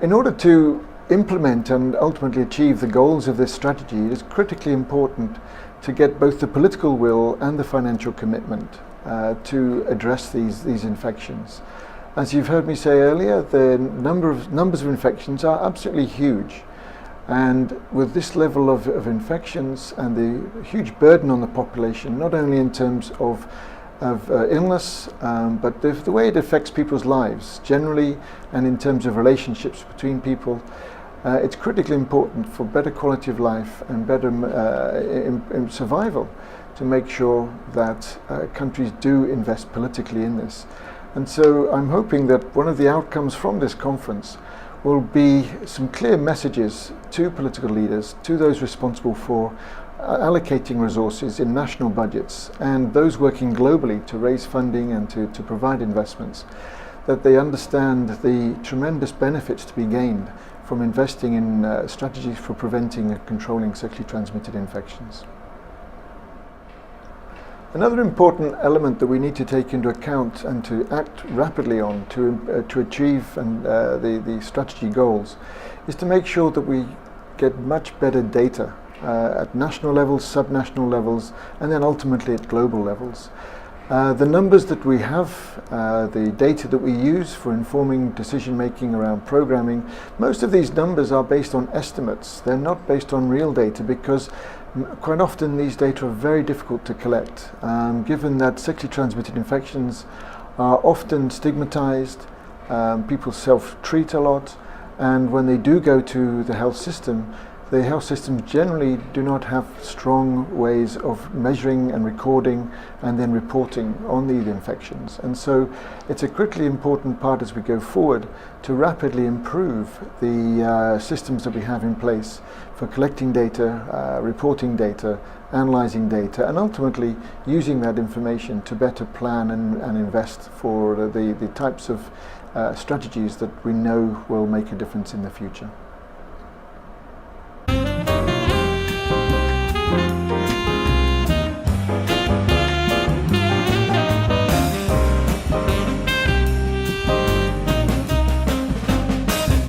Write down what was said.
In order to implement and ultimately achieve the goals of this strategy, it is critically important to get both the political will and the financial commitment to address these infections. As you've heard me say earlier, the numbers of infections are absolutely huge. And with this level of infections and the huge burden on the population, not only in terms of illness, but the way it affects people's lives generally, and in terms of relationships between people, it's critically important for better quality of life and better survival to make sure that countries do invest politically in this. And so I'm hoping that one of the outcomes from this conference will be some clear messages to political leaders, to those responsible for allocating resources in national budgets and those working globally to raise funding and to provide investments, that they understand the tremendous benefits to be gained from investing in strategies for preventing and controlling sexually transmitted infections. Another important element that we need to take into account and to act rapidly on to achieve the strategy goals is to make sure that we get much better data at national levels, subnational levels, and then ultimately at global levels. The numbers that we have, the data that we use for informing decision making around programming, most of these numbers are based on estimates. They're not based on real data because quite often these data are very difficult to collect, given that sexually transmitted infections are often stigmatized, people self-treat a lot, and when they do go to the health system, the health systems generally do not have strong ways of measuring and recording and then reporting on these infections. And so it's a critically important part as we go forward to rapidly improve the systems that we have in place for collecting data, reporting data, analyzing data, and ultimately using that information to better plan and invest for the types of strategies that we know will make a difference in the future.